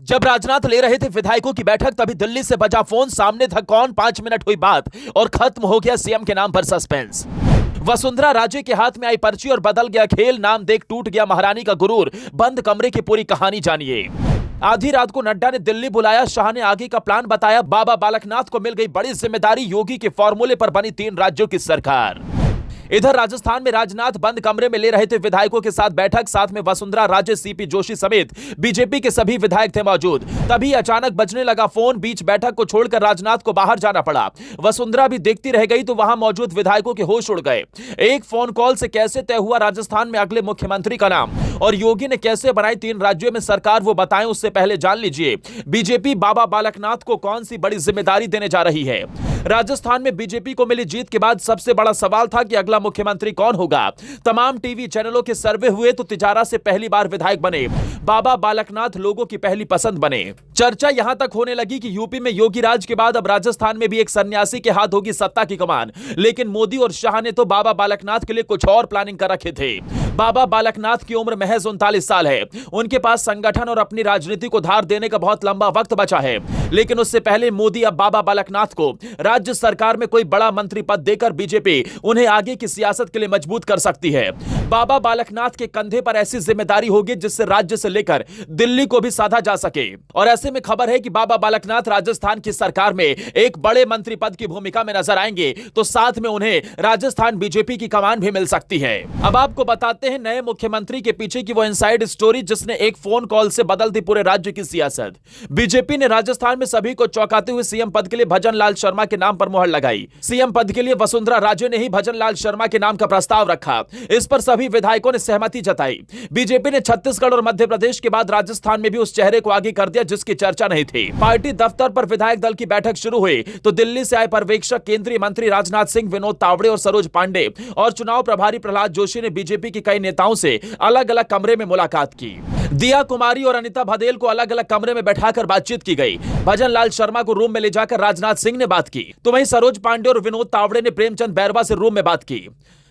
जब राजनाथ ले रहे थे विधायकों की बैठक, तभी दिल्ली से बजा फोन। सामने था कौन, 5 मिनट हुई बात और खत्म हो गया सीएम के नाम पर सस्पेंस। वसुंधरा राजे के हाथ में आई पर्ची और बदल गया खेल। नाम देख टूट गया महारानी का गुरूर। बंद कमरे की पूरी कहानी जानिए। आधी रात को नड्डा ने दिल्ली बुलाया, शाह ने आगे का प्लान बताया। बाबा बालकनाथ को मिल गई बड़ी जिम्मेदारी, योगी के फॉर्मूले पर बनी 3 राज्यों की सरकार। इधर राजस्थान में राजनाथ बंद कमरे में ले रहे थे विधायकों के साथ बैठक। साथ में वसुंधरा राजे, सीपी जोशी समेत बीजेपी के सभी विधायक थे मौजूद। तभी अचानक बजने लगा फोन। बीच बैठक को छोड़कर राजनाथ को बाहर जाना पड़ा। वसुंधरा भी देखती रह गई तो वहां मौजूद विधायकों के होश उड़ गए। एक फोन कॉल से कैसे तय हुआ राजस्थान में अगले मुख्यमंत्री का नाम, और योगी ने कैसे बनाई 3 राज्यों में सरकार, वो बताएं। उससे पहले जान लीजिए बीजेपी बाबा बालकनाथ को कौन सी बड़ी जिम्मेदारी देने जा रही है। राजस्थान में बीजेपी को मिली जीत के बाद सबसे बड़ा सवाल था कि अगला मुख्यमंत्री कौन होगा। तमाम टीवी चैनलों के सर्वे हुए तो तिजारा से पहली बार विधायक बने बाबा बालकनाथ लोगों की पहली पसंद बने। चर्चा यहां तक होने लगी कि यूपी में योगी राज के बाद अब राजस्थान में भी एक सन्यासी के हाथ होगी सत्ता की कमान। लेकिन मोदी और शाह ने तो बाबा बालकनाथ के लिए कुछ और प्लानिंग कर रखे थे। बाबा बालकनाथ की उम्र महज 39 साल है। उनके पास संगठन और अपनी राजनीति को धार देने का बहुत लंबा वक्त बचा है। लेकिन उससे पहले मोदी अब बाबा बालकनाथ को राज्य सरकार में कोई बड़ा मंत्री पद देकर बीजेपी उन्हें आगे की सियासत के लिए मजबूत कर सकती है। बाबा बालकनाथ के कंधे पर ऐसी जिम्मेदारी होगी जिससे राज्य से लेकर दिल्ली को भी साधा जा सके। और ऐसे में खबर है कि बाबा बालकनाथ राजस्थान की सरकार में एक बड़े मंत्री पद की भूमिका में नजर आएंगे, तो साथ में उन्हें राजस्थान बीजेपी की कमान भी मिल सकती है। अब आपको बताते हैं नए मुख्यमंत्री के पीछे की वो इनसाइड स्टोरी जिसने एक फोन कॉल से बदल दी पूरे राज्य की सियासत। बीजेपी ने राजस्थान में सभी को चौंकाते हुए सीएम पद के लिए भजन लाल शर्मा के नाम पर मुहर लगाई। सीएम पद के लिए वसुंधरा राजे ने ही भजन लाल शर्मा के नाम का प्रस्ताव रखा। इस पर सभी विधायकों ने सहमति जताई। बीजेपी ने छत्तीसगढ़ और मध्य प्रदेश के बाद राजस्थान में भी उस चेहरे को आगे कर दिया जिसकी चर्चा नहीं थी। पार्टी दफ्तर पर विधायक दल की बैठक शुरू हुई तो दिल्ली से आए पर्यवेक्षक केंद्रीय मंत्री राजनाथ सिंह, विनोद तावड़े और सरोज पांडे और चुनाव प्रभारी प्रहलाद जोशी ने बीजेपी के कई नेताओं से अलग अलग कमरे में मुलाकात की। दिया कुमारी और अनिता भदेल को अलग अलग कमरे में बैठाकर बातचीत की गई। भजन लाल शर्मा को रूम में ले जाकर राजनाथ सिंह ने बात की, तो वहीं सरोज पांडे और विनोद तावड़े ने प्रेमचंद बैरवा से रूम में बात की।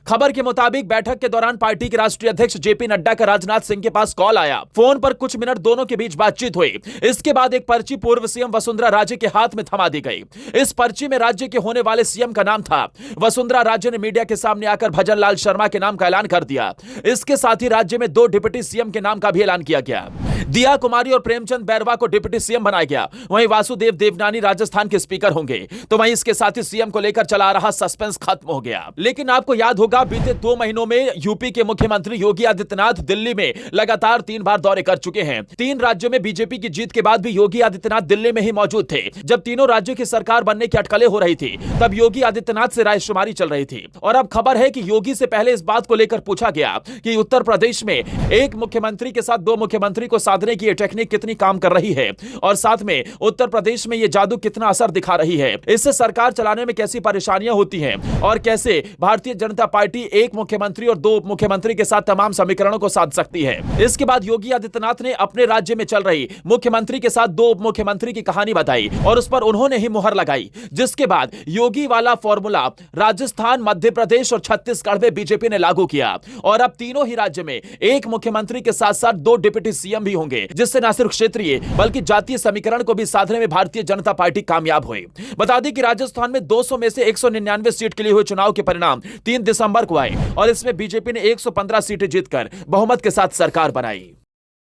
खबर के मुताबिक बैठक के दौरान पार्टी के राष्ट्रीय अध्यक्ष जेपी नड्डा का राजनाथ सिंह के पास कॉल आया। फोन पर कुछ मिनट दोनों के बीच बातचीत हुई। इसके बाद एक पर्ची पूर्व सीएम वसुंधरा राजे के हाथ में थमा दी गई। इस पर्ची में राज्य के होने वाले सीएम का नाम था। वसुंधरा राजे ने मीडिया के सामने आकर भजन लाल शर्मा के नाम का ऐलान कर दिया। इसके साथ ही राज्य में 2 डिप्टी सीएम के नाम का भी ऐलान किया गया। दिया कुमारी और प्रेमचंद बैरवा को डिप्टी सीएम बनाया गया। वहीं वासुदेव देवनानी राजस्थान के स्पीकर होंगे। तो वहीं इसके साथ ही सीएम को लेकर चला रहा सस्पेंस खत्म हो गया। लेकिन आपको याद होगा बीते 2 महीनों में यूपी के मुख्यमंत्री योगी आदित्यनाथ दिल्ली में लगातार 3 बार दौरे कर चुके हैं। 3 राज्यों में बीजेपी की जीत के बाद भी योगी आदित्यनाथ दिल्ली में ही मौजूद थे। जब तीनों राज्यों की सरकार बनने की अटकलें हो रही थी तब योगी आदित्यनाथ से रायशुमारी चल रही थी। और अब खबर है कि योगी से पहले इस बात को लेकर पूछा गया कि उत्तर प्रदेश में एक मुख्यमंत्री के साथ 2 मुख्यमंत्री को साधने की टेक्निक कितनी काम कर रही है और साथ में उत्तर प्रदेश में यह जादू कितना असर दिखा रही है। इससे सरकार चलाने में कैसी परेशानियां होती हैं और कैसे भारतीय जनता पार्टी एक मुख्यमंत्री और 2 मुख्यमंत्री के साथ तमाम समीकरणों को साध सकती है। इसके बाद योगी आदित्यनाथ ने अपने राज्य में चल रही मुख्यमंत्री के साथ 2 मुख्यमंत्री की कहानी बताई और उस पर उन्होंने ही मुहर लगाई। जिसके बाद योगी वाला फॉर्मूला राजस्थान, मध्य प्रदेश और छत्तीसगढ़ में बीजेपी ने लागू किया और अब तीनों ही राज्य में एक मुख्यमंत्री के साथ साथ 2 डिप्टी सीएम भी होंगे, जिससे न सिर्फ क्षेत्रीय बल्कि जातीय समीकरण को भी साधने में भारतीय जनता पार्टी कामयाब हुई। बता दें कि राजस्थान में 200 में से 199 सीट के लिए हुए चुनाव के परिणाम 3 दिसंबर को आए और इसमें बीजेपी ने 115 सीटें जीतकर बहुमत के साथ सरकार बनाई।